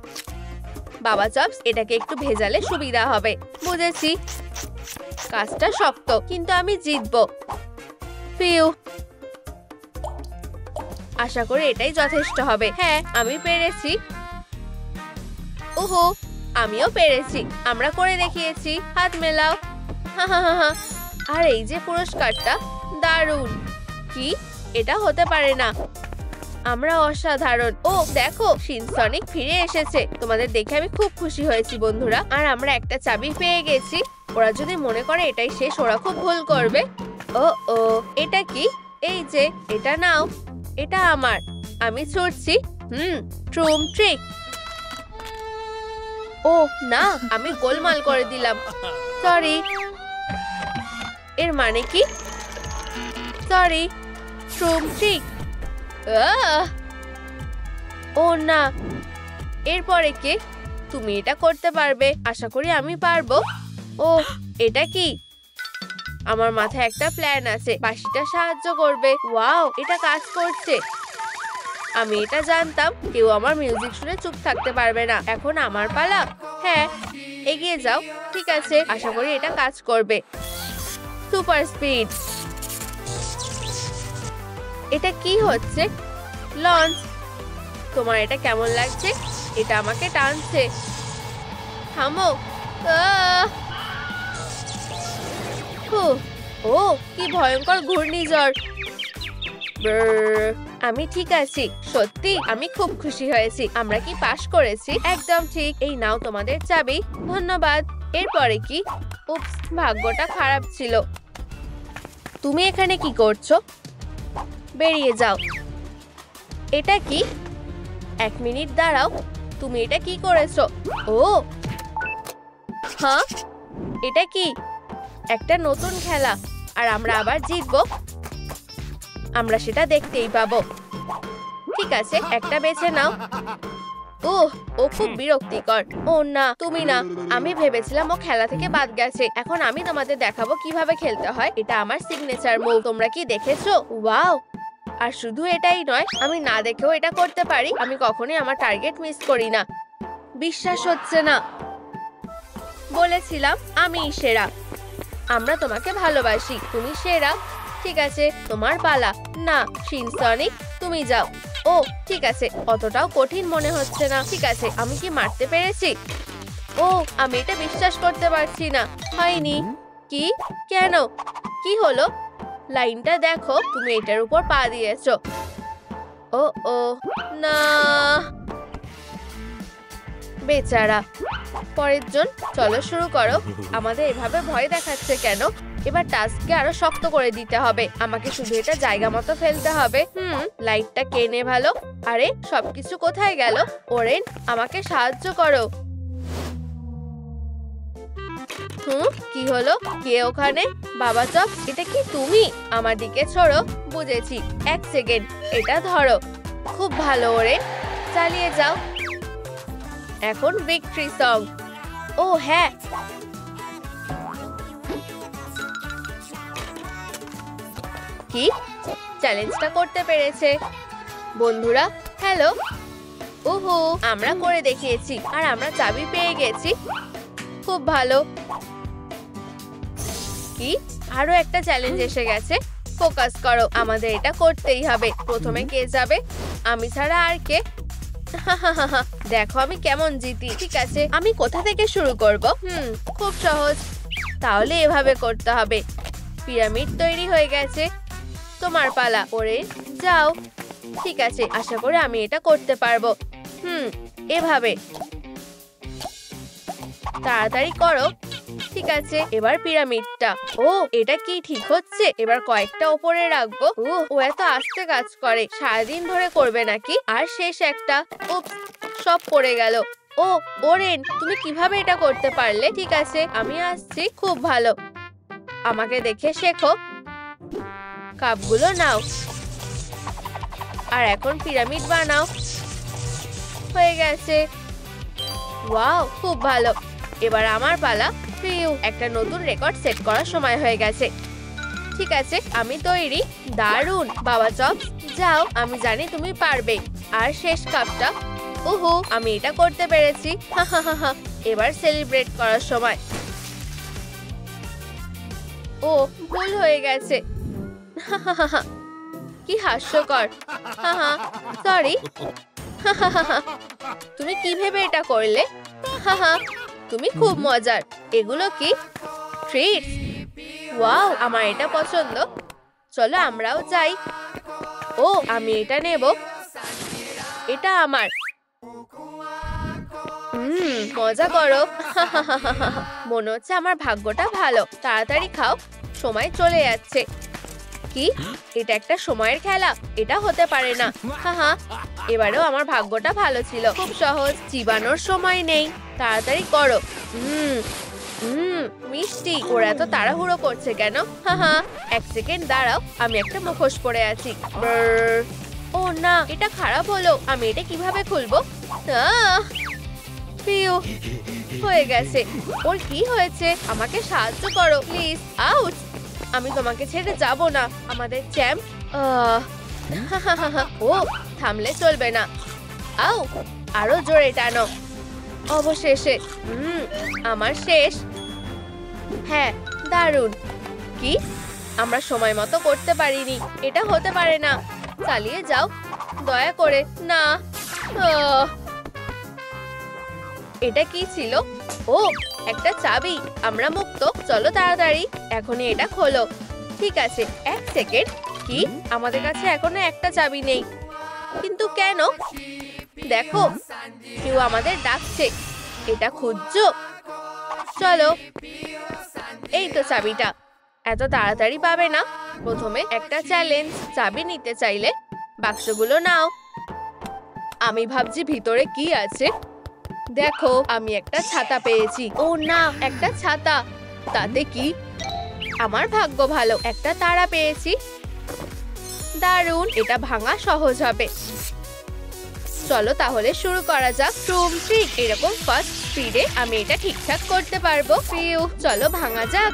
বাবা চপস, এটাকে একটু ভেজালে সুবিধা হবে। বুঝেছি। কাজটা শক্ত, কিন্তু আমি জিতবো। ফিউ, আশা করি এটাই যথেষ্ট হবে। হ্যাঁ, আমি পেরেছি। ওহো, আমিও পেরেছি। আমরা করে দেখিয়েছি। হাত মেলাও। হা। আর এই যে পুরস্কারটা, দারুণ। কি? এটা হতে পারে না। আমরা অসাধারণ। ও দেখো, শিনসনিক ফিরে এসেছে। তোমাদের দেখে আমি খুব খুশি হয়েছি বন্ধুরা। আর আমরা একটা চাবি পেয়ে গেছি। ওরা যদি মনে করে এটাই শেষ, ওরা খুব ভুল করবে। ও, এটা কি? এই যে, এটা নাও। এটা আমার। আমি ছুটছি। ট্রুম ট্রিক। ও না, আমি গোলমাল করে দিলাম। সরি। এর মানে কি? সরি। ট্রুম ট্রিক। ও না, এরপরে কে? তুমি এটা করতে পারবে। আশা করি আমি পারবো। ও, এটা কি? আমার মাথায় একটা প্ল্যান আছে। বাঁশিটা সাহায্য করবে। ওয়াও, এটা কাজ করছে। আমি এটা জানতাম। কেউ আমার মিউজিক শুনে চুপ থাকতে পারবে না। এখন আমার পালা। হ্যাঁ, এগিয়ে যাও। ঠিক আছে, আশা করি এটা কাজ করবে। Super speed. এটা কি হচ্ছে? লঞ্চ। তোমার এটা কেমন লাগছে? এটা আমাকে টানছে। থামো। ও, কি ভয়ঙ্কর ঘূর্ণিঝড়। আমি ঠিক আছি। সত্যি আমি খুব খুশি হয়েছি। আমরা কি পাশ করেছি? একদম ঠিক। এই নাও তোমাদের চাবি। ধন্যবাদ। এরপরে কি? উপস, ভাগ্যটা খারাপ ছিল। তুমি এখানে কি করছো? বেরিয়ে যাও। এটা কি? 1 মিনিট দাঁড়াও। তুমি এটা কি করেছো? ও হ্যাঁ, এটা কি? একটা নতুন খেলা। আর আমরা আবার জিতবো, আমরা সেটা দেখতেই পাবো। ঠিক আছে, একটা বেছে নাও। ও খুব বিরক্তিকর। ও না, তুমি না। আমি ভেবেছিলাম ও খেলা থেকে বাদ গেছে। এখন আমি তোমাদের দেখাবো কিভাবে খেলতে হয়। এটা আমার সিগনেচার মুভ। তোমরা কি দেখেছো? ওয়াও! আর শুধু এটাই নয়, আমি না দেখেও এটা করতে পারি। আমি কখনোই আমার টার্গেট মিস করি না। বিশ্বাস হচ্ছে না। বলেছিলাম আমিই সেরা। আমরা তোমাকে ভালোবাসি, তুমি সেরা। ঠিক আছে, তোমার পালা। না, শিনসনিক, তুমি যাও। ও ঠিক আছে, অতটাও কঠিন মনে হচ্ছে না। ঠিক আছে, আমি কি মারতে পেরেছি? ও, আমি এটা বিশ্বাস করতে পারছি না। হয়নি। কি? কেন? কি হলো? লাইনটা দেখো, তুমি এটার উপর পা দিয়েছো। ও না, বেচারা। পরের জন, চলো শুরু করো। আমাদের এভাবে ভয় দেখাচ্ছে কেন? এবার টাস্ককে আরো শক্ত করে দিতে হবে। আমাকে শুধু এটা জায়গা মতো ফেলতে হবে। লাইটটা কে নেভালো? আরে সবকিছু কোথায় গেল? ওরেন, আমাকে সাহায্য করো। কি হলো? কে ওখানে? বাবা চপ, এটা কি তুমি? আমার দিকে ছড়ো। বুঝেছি, এক সেকেন্ড, এটা ধরো। খুব ভালো, ওরেন, চালিয়ে যাও। এখন ভিক্টরি সং। ও হ্যাঁ, কি চ্যালেঞ্জটা করতে পেরেছে। বন্ধুরা, হ্যালো। ওহো, আমরা করে দেখিয়েছি আর আমরা চাবি পেয়ে গেছি। খুব ভালো। কি, আরো একটা চ্যালেঞ্জ এসে গেছে। ফোকাস করো, আমাদের এটা করতেই হবে। প্রথমে কে যাবে? আমি ছাড়া আর কে? দেখো আমি কেমন জিতি। ঠিক আছে, আমি কোথা থেকে শুরু করব? খুব সহজ। তাহলে এভাবে করতে হবে। পিরামিড তৈরি হয়ে গেছে, তোমার পালা। ওরে যাও। ঠিক আছে, আশা করি আমি এটা করতে পারবো। এভাবে তাড়াতাড়ি করো। ঠিক আছে, এবার পিরামিডটা। ও, এটা কি ঠিক হচ্ছে? এবার কয়েকটা ওপরে রাখবো। ও এত আস্তে কাজ করে। সারাদিন ধরে করবে নাকি? আর শেষ একটা। উপস, সব পড়ে গেল। ও ওরেন, তুমি কিভাবে এটা করতে পারলে? ঠিক আছে, আমি আসছি। খুব ভালো, আমাকে দেখে শেখো। কাপগুলো নাও আর এখন পিরামিড বানাও। হয়ে গেছে। ওয়াও, খুব ভালো। এবার আমার পালা। একটা নতুন রেকর্ড সেট করার সময় হয়ে গেছে। ঠিক আছে, আমি তৈরি। দারুণ। বাবা চপ, যাও, আমি জানি তুমি পারবে। আর শেষ কাপটা। ওহো, আমি এটা করতে পেরেছি। এবার সেলিব্রেট করার সময়। ও, ভুল হয়ে গেছে। কি হাস্যকর। সরি। তুমি কি ভেবে এটা করলে? তুমি খুব মজার। এগুলো কি? ট্রিটস। ওয়াও, আমার এটা পছন্দ। চলো আমরাও যাই। ও, আমি এটা নেব। এটা আমার। মজা করো। মনে হচ্ছে আমার ভাগ্যটা ভালো। তাড়াতাড়ি খাও, সময় চলে যাচ্ছে। কি, এটা একটা সময়ের খেলা? এটা হতে পারে না। এবারেও আমার ভাগ্যটা ভালো ছিল। খুব সহজ, চিবানোর সময় নেই। তাড়াতাড়ি করো। মিষ্টি। ওরা এত তাড়াহুড়ো করছে কেন? এক সেকেন্ড দাঁড়াও, আমি একটা মুখোশ পরে আছি। ও না, এটা খারাপ হলো। আমি এটা কিভাবে খুলবো? হয়ে গেছে। ওর কি হয়েছে? আমাকে সাহায্য করো প্লিজ। আউট। আমি তোমাকে ছেড়ে যাব না। আমাদের চ্যাম্প। ও, থামলে চলবে না। আউ, আরো জোরে টানো। অবশেষে। আমার শেষ। হ্যাঁ, দারুণ। কি, আমরা সময় মতো করতে পারিনি। এটা হতে পারে না। চালিয়ে যাও, দয়া করে। না। এটা কি ছিল? ও, একটা চাবি। আমরা মুক্ত। চলো তাড়াতাড়ি, এখনই এটা খোলো। ঠিক আছে, এক সেকেন্ড। কি, আমাদের কাছে এখনো একটা চাবি নেই। কিন্তু কেন? দেখো, কেউ আমাদের ডাকছে। এটা খুঁজছো? চলো। এই তো চাবিটা। এত তাড়াতাড়ি পাবে না। প্রথমে একটা চ্যালেঞ্জ। চাবি নিতে চাইলে বাক্সগুলো নাও। আমি ভাবছি ভিতরে কি আছে। দেখো, আমি একটা ছাতা পেয়েছি। ও না, একটা ছাতা। তাতে কি? আমার ভাগ্য ভালো, একটা তারা পেয়েছি। দারুণ, এটা ভাঙা সহজ হবে। চলো তাহলে শুরু করা যাক। ট্রুম ট্রিক, এরকম ফার্স্ট স্পিডে আমি এটা ঠিকঠাক করতে পারবো। ফিউ, চলো ভাঙা যাক।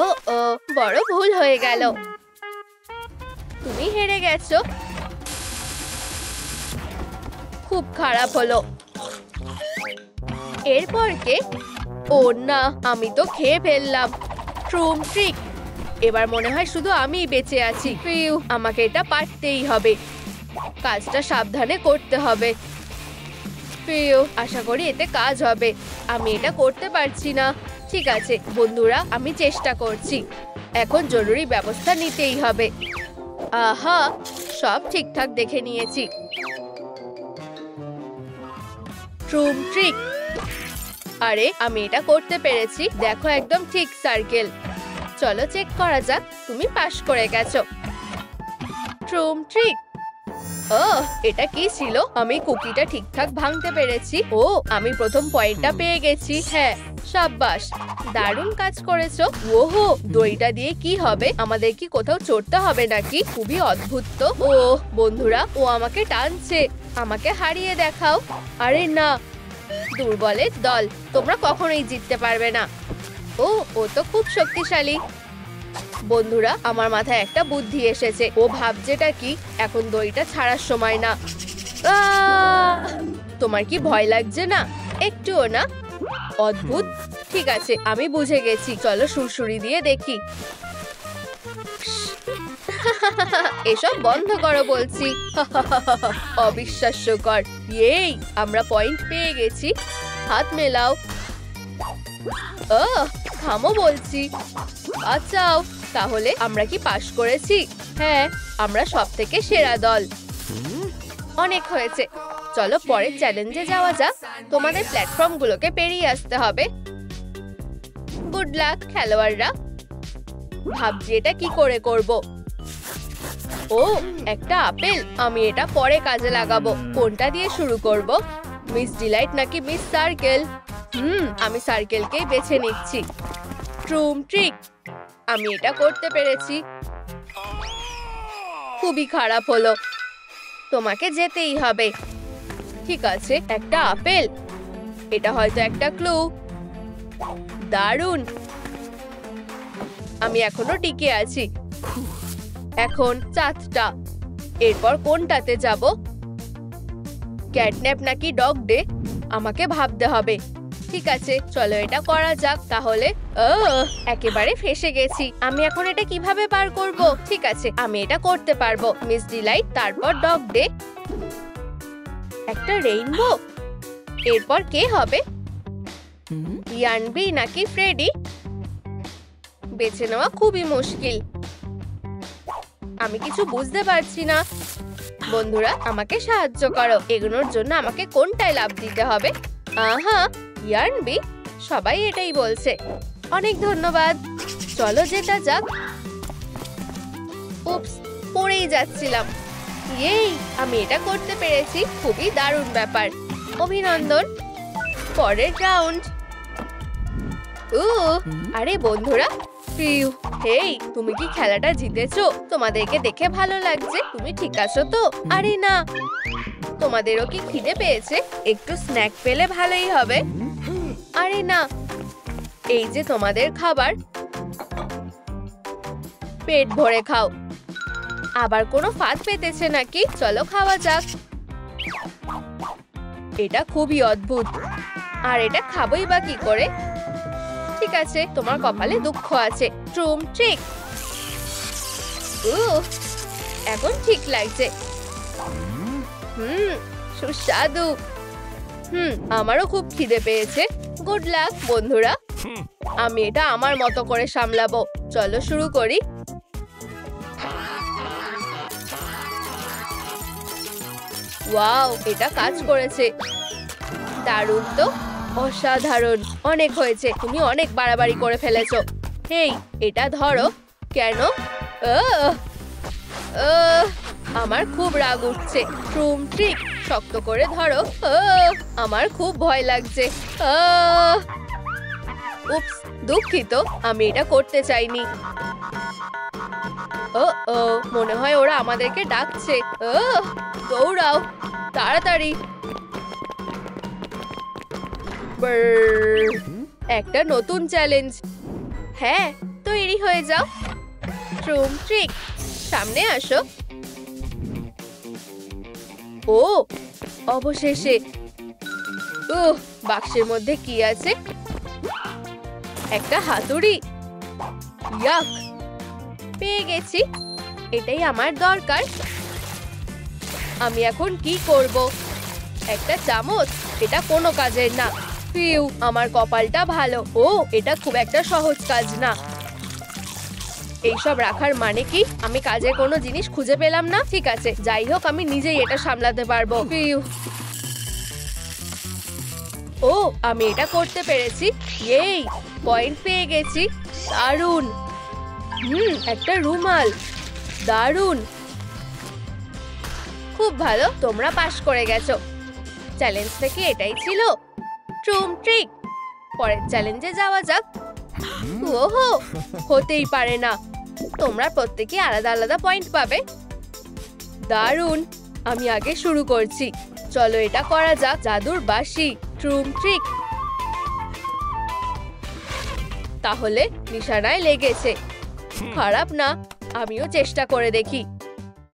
ও ও, বড় ভুল হয়ে গেল। তুমি হেরে গেছো। খুব খারাপ হলো। এরপর কে? ও না, আমি তো খেয়ে ফেললাম। ট্রুম ট্রিক, এবার মনে হয় শুধু আমিই বেঁচে আছি। ফিউ, আমাকে এটা পারতেই হবে। কাজটা সাবধানে করতে হবে। ফিউ, আশা করি এতে কাজ হবে। আমি এটা করতে পারছি না। ঠিক আছে বন্ধুরা, আমি চেষ্টা করছি। এখন জরুরি ব্যবস্থা নিতেই হবে। আহা, সব ঠিকঠাক দেখে নিয়েছি। ট্রুম ট্রিক, আরে আমি এটা করতে পেরেছি। দেখো একদম ঠিক সার্কেল। চলো চেক করা যাক। তুমি পাস করে গেছো। ট্রুম ট্রিক, ও এটা কি ছিল? আমি কুকিটা ঠিকঠাক ভাঙতে পেরেছি। ও, আমি প্রথম পয়েন্টটা পেয়ে গেছি। হ্যাঁ, সাব্বাস, দারুণ কাজ করেছো। ওহো, দড়িটা দিয়ে কি হবে? আমাদের কি কোথাও চড়তে হবে নাকি? খুবই অদ্ভুত তো। ও বন্ধুরা, ও আমাকে টানছে। আমাকে হারিয়ে দেখাও। আরে না, দুর্বলের দল, তোমরা কখনোই জিততে পারবে না। ও তো খুব শক্তিশালী। বন্ধুরা, আমার মাথায় একটা বুদ্ধি এসেছে। ও ভাবছেটা কি? এখন দড়িটা ছাড়ার সময় না। তোমার কি ভয় লাগছে না? একটুও না? অদ্ভুত। ঠিক আছে, আমি বুঝে গেছি। চলো সুরসুরি দিয়ে দেখি। এসব বন্ধ করো বলছি। অবিশ্বাস্যকর। এই, আমরা পয়েন্ট পেয়ে গেছি। হাত মেলাও। থামো বলছি। বাঁচাও। তাহলে আমরা কি পাস করেছি? হ্যাঁ, আমরা সবথেকে সেরা দল। অনেক হয়েছে, চলো পরের চ্যালেঞ্জে যাওয়া যাক। তোমাদের প্ল্যাটফর্মগুলোকে পেরিয়ে আসতে হবে। গুড লাক খেলোয়াড়রা। ভাবছি এটা কি করে করব। ও, একটা আপেল। আমি এটা পরে কাজে লাগাবো। কোনটা দিয়ে শুরু করব? মিস ডিলাইট নাকি মিস সার্কেল? আমি সার্কেলকেই বেছে নিচ্ছি। ট্রুম ট্রিক, আমি এটা করতে পেরেছি। খুবই খারাপ হলো। তোমাকে যেতেই হবে। ঠিক আছে, একটা আপেল। এটা হয়তো একটা ক্লু। দারুণ, আমি এখনো টিকে আছি। এখন 4টা। এরপর কোনটাতে যাব? ক্যাটন্যাপ নাকি ডগ ডে? আমাকে ভাবতে হবে। ঠিক আছে, চলো এটা করা যাক তাহলে। একেবারে ফেসে গেছি। আমি এখন এটা কিভাবে পার করব? ঠিক আছে, আমি এটা করতে পারবো। মিস ডিলাইট, তারপর ডগ ডে, একটা রেইনবো। এরপর কে হবে? ইয়ানবি নাকি ফ্রেডি? বেছে নেওয়া খুবই মুশকিল। আমি কিছু বুঝতে পারছি না। বন্ধুরা, আমাকে সাহায্য করো। এগোনোর জন্য আমাকে কোনটায় লাফ দিতে হবে? আহা, ইয়ানবি, সবাই এটাই বলছে। অনেক ধন্যবাদ। চলো যেটা যাক। উপস, পড়েই যাচ্ছিলাম। এই, আমি এটা করতে পেরেছি। খুবই দারুণ ব্যাপার। অভিনন্দন। পরের রাউন্ড। আরে বন্ধুরা, ফিউ, হেই, তুমি কি খেলাটা জিতেছো? তোমাদেরকে দেখে ভালো লাগছে। তুমি ঠিক আছো তো? আরে না, তোমাদেরও কি খিদে পেয়েছে? একটু স্ন্যাক পেলে ভালোই হবে। আরে না, এই যে তোমাদের খাবার, পেট ভরে খাও। আবার কোনো ফাঁদ পেতেছে নাকি? চলো খাওয়া যাক। এটা খুবই অদ্ভুত। আর এটা খাবোই বা কি করে? ঠিক আছে, তোমার কপালে দুঃখ আছে। ট্রুম ট্রিক, এখন ঠিক লাগছে। সুস্বাদু। আমারও খুব খিদে পেয়েছে। গুড লাক বন্ধুরা। আমি এটা আমার মতো করে সামলাবো। চলো শুরু করি। ওয়াও, এটা কাজ করেছে। দারুণ তো, অসাধারণ। অনেক হয়েছে, তুমি অনেক বাড়াবাড়ি করে ফেলেছো। হেই, এটা ধরো। কেন? আমার খুব রাগ উঠছে। ট্রুম ট্রিক, শক্ত করে ধরো। আমার খুব ভয় লাগছে। উপস, দুঃখিত, আমি এটা করতে চাইনি। ও ও, মনে হয় ওরা আমাদেরকে ডাকছে। দৌড়াও তাড়াতাড়ি। ব্রর, একটা নতুন চ্যালেঞ্জ। হ্যাঁ, তৈরি হয়ে যাও। ট্রুম ট্রিক, সামনে আসো। ও, অবশেষে। বাক্সের মধ্যে কি আছে? একটা হাতুড়ি। ইয়াক, পেয়ে গেছি। এটাই আমার দরকার। আমি এখন কি করব? একটা চামচ? এটা কোনো কাজের না। ফিউ, আমার কপালটা ভালো। ও, এটা খুব একটা সহজ কাজ না। এইসব রাখার মানে কি? আমি কাজের কোনো জিনিস খুঁজে পেলাম না। ঠিক আছে, যাই হোক, আমি নিজেই এটা সামলাতে পারবো। ফিউ। ও, আমি এটা করতে পেরেছি। এই, পয়েন্ট পেয়ে গেছি। দারুণ। একটা রুমাল। দারুণ, খুব ভালো, তোমরা পাস করে গেছো। চ্যালেঞ্জ থেকে এটাই ছিল। ট্রুম ট্রিক, পরের চ্যালেঞ্জে যাওয়া যাক। ওহো, হতেই পারে না। তোমরা প্রত্যেকে আলাদা আলাদা পয়েন্ট পাবে। দারুণ, আমি আগে শুরু করছি। চলো এটা করা যাক। জাদুর বাঁশি, ট্রুম ট্রিক। তাহলে নিশানায় লেগেছে। খারাপ না, আমিও চেষ্টা করে দেখি।